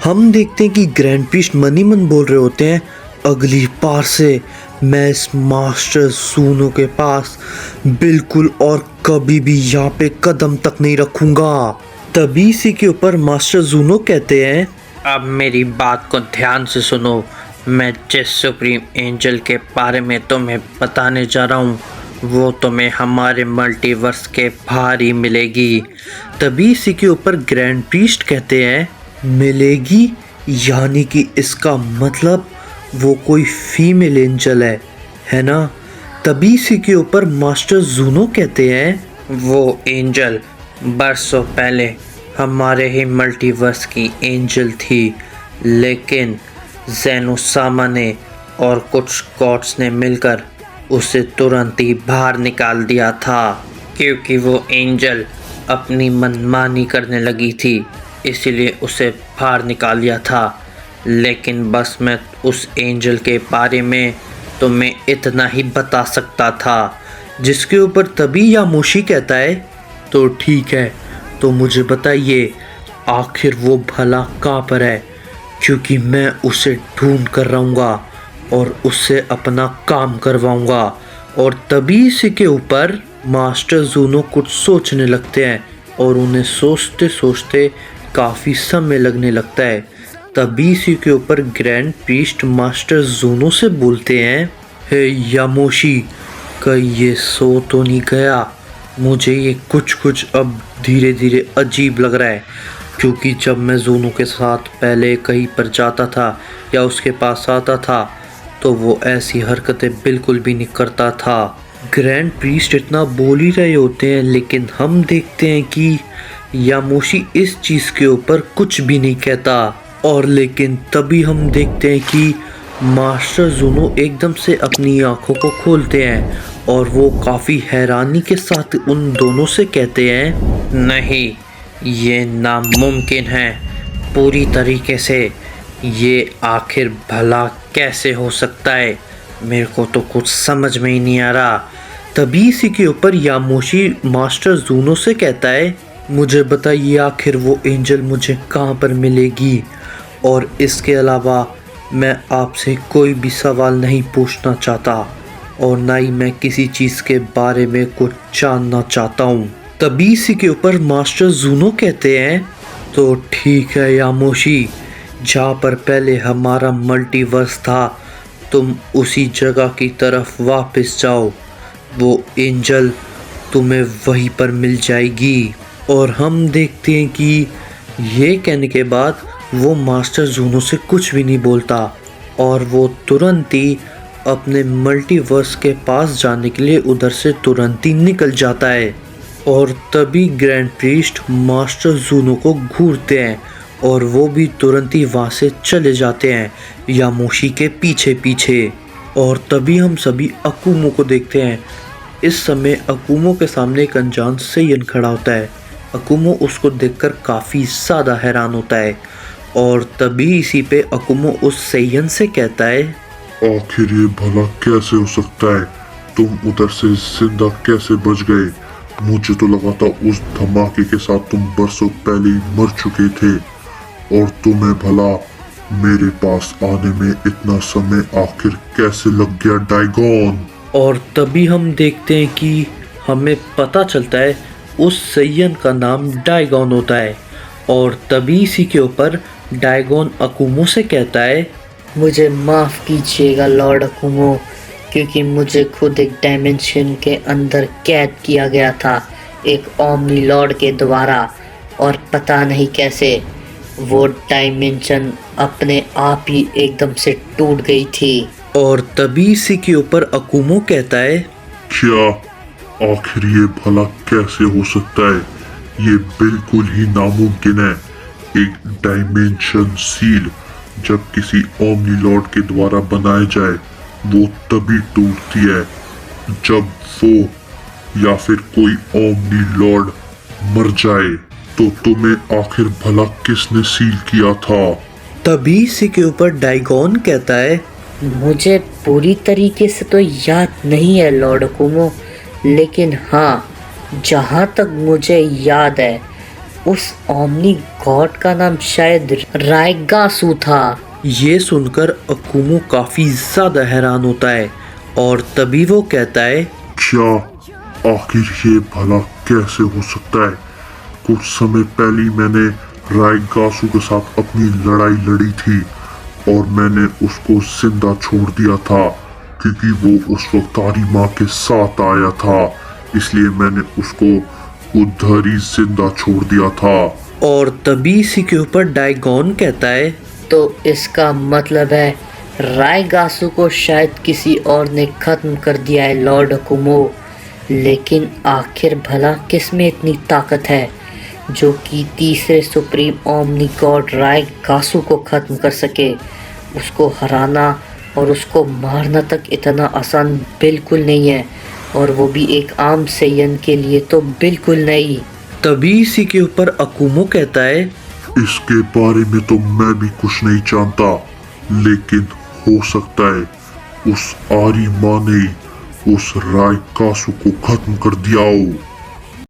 हम देखते हैं कि ग्रैंड प्रीस्ट मनी मन बोल रहे होते हैं, अगली बार से मैं इस मास्टर जूनो के पास बिल्कुल और कभी भी यहाँ पे कदम तक नहीं रखूंगा। तभी इसी के ऊपर मास्टर जूनो कहते हैं, अब मेरी बात को ध्यान से सुनो। मैं जिस सुप्रीम एंजल के बारे में तुम्हें बताने जा रहा हूँ वो तुम्हें हमारे मल्टीवर्स के बाहर ही मिलेगी। तभी इसी के ऊपर ग्रैंड प्रीस्ट कहते हैं, मिलेगी यानी कि इसका मतलब वो कोई फीमेल एंजल है ना। तभी इसी के ऊपर मास्टर जूनो कहते हैं, वो एंजल बरसों पहले हमारे ही मल्टीवर्स की एंजल थी, लेकिन ज़ेनोसामा ने और कुछ गॉड्स ने मिलकर उसे तुरंत ही बाहर निकाल दिया था, क्योंकि वो एंजल अपनी मनमानी करने लगी थी, इसीलिए उसे बाहर निकाल दिया था। लेकिन बस मैं उस एंजल के बारे में तुम्हें इतना ही बता सकता था। जिसके ऊपर तभी यामोशी कहता है, तो ठीक है, तो मुझे बताइए आखिर वो भला कहाँ पर है, क्योंकि मैं उसे ढूंढ कर रहूँगा और उससे अपना काम करवाऊँगा। और तभी इसी के ऊपर मास्टर जूनो कुछ सोचने लगते हैं और उन्हें सोचते सोचते काफ़ी समय लगने लगता है। तभी इसी के ऊपर ग्रैंड प्रीस्ट मास्टर जूनो से बोलते हैं, हे यामोशी, कहीं ये सो तो नहीं गया? मुझे ये कुछ अब धीरे धीरे अजीब लग रहा है, क्योंकि जब मैं जूनो के साथ पहले कहीं पर जाता था या उसके पास आता था तो वो ऐसी हरकतें बिल्कुल भी नहीं करता था। ग्रैंड प्रीस्ट इतना बोल ही रहे होते हैं, लेकिन हम देखते हैं कि यामोशी इस चीज़ के ऊपर कुछ भी नहीं कहता। और लेकिन तभी हम देखते हैं कि मास्टर जूनो एकदम से अपनी आंखों को खोलते हैं और वो काफ़ी हैरानी के साथ उन दोनों से कहते हैं, नहीं, ये नामुमकिन है पूरी तरीके से। ये आखिर भला कैसे हो सकता है? मेरे को तो कुछ समझ में ही नहीं आ रहा। तभी इसी के ऊपर यामोशी मास्टर जूनो से कहता है, मुझे बताइए आखिर वो एंजल मुझे कहाँ पर मिलेगी, और इसके अलावा मैं आपसे कोई भी सवाल नहीं पूछना चाहता और ना ही मैं किसी चीज़ के बारे में कुछ जानना चाहता हूँ। तभी इसी के ऊपर मास्टर जूनो कहते हैं, तो ठीक है यामोशी, जहाँ पर पहले हमारा मल्टीवर्स था तुम उसी जगह की तरफ वापस जाओ, वो एंजल तुम्हें वहीं पर मिल जाएगी। और हम देखते हैं कि ये कहने के बाद वो मास्टर जूनो से कुछ भी नहीं बोलता और वो तुरंत ही अपने मल्टीवर्स के पास जाने के लिए उधर से तुरंत ही निकल जाता है। और तभी ग्रैंड प्रीस्ट मास्टर जूनो को घूरते हैं और वो भी तुरंत ही वहाँ से चले जाते हैं यामोशी के पीछे पीछे। और तभी हम सभी अकुमो को देखते हैं। इस समय अकुमो के सामने एक अनजान सेयन खड़ा होता है। अकुमो उसको देखकर काफ़ी ज़्यादा हैरान होता है और तभी इसी पे अकुमो उस सेयन से कहता है, आखिर ये भला कैसे हो सकता है? तुम उधर से जिंदा कैसे बच गए? मुझे तो लगा था उस धमाके के साथ तुम बरसों पहले ही मर चुके थे, और तुम्हें भला मेरे पास आने में इतना समय आखिर कैसे लग गया डाइगॉन? और तभी हम देखते हैं कि हमें पता चलता है उस सेयन का नाम डाइगॉन होता है। और तभी इसी के ऊपर डाइगॉन अकुमो से कहता है, मुझे माफ़ कीजिएगा लॉर्ड अकुमो, क्योंकि मुझे खुद एक डायमेंशन के अंदर कैद किया गया था एक ओमनी लॉर्ड के द्वारा, और पता नहीं कैसे वो डायमेंशन अपने आप ही एकदम से टूट गई थी। और तभी इसी के ऊपर अकुमो कहता है, क्या आखिर ये भला कैसे हो सकता है? ये बिल्कुल ही नामुमकिन है। एक डायमेंशन सील जब किसी ओमनी लॉर्ड के द्वारा बनाया जाए वो तभी टूटती है जब वो या फिर कोई ओमनी लॉर्ड मर जाए। तो तुम्हें आखिर भला किसने सील किया था? तभी इसी के ऊपर डाइगॉन कहता है, मुझे पूरी तरीके से तो याद नहीं है लॉर्ड अकुमो, लेकिन हाँ, जहाँ तक मुझे याद है उस ओमनी गॉड का नाम शायद राइगासू था। ये सुनकर अकुमो काफी ज्यादा हैरान होता है और तभी वो कहता है, क्या आखिर ये भला कैसे हो सकता है? कुछ समय पहले मैंने राइगासू के साथ अपनी लड़ाई लड़ी थी और मैंने उसको जिंदा छोड़ दिया था क्योंकि वो उस वक्त आरिमा के साथ आया था, इसलिए मैंने उसको उधर ही जिंदा छोड़ दिया था। और तभी इसी के ऊपर डाइगॉन कहता है, तो इसका मतलब है राइगासू को शायद किसी और ने खत्म कर दिया है लॉर्ड अकुमो। लेकिन आखिर भला किस में इतनी ताकत है जो कि तीसरे सुप्रीम ओमनी गॉड राइगासू को खत्म कर सके? उसको हराना और उसको मारना तक इतना आसान बिल्कुल नहीं है, और वो भी एक आम सेयन के लिए तो बिल्कुल नहीं। तभी इसी के ऊपर अकुमो कहता है, इसके बारे में तो मैं भी कुछ नहीं जानता, लेकिन हो सकता है उस आरिमा ने उस राइगासू को खत्म कर दिया हो।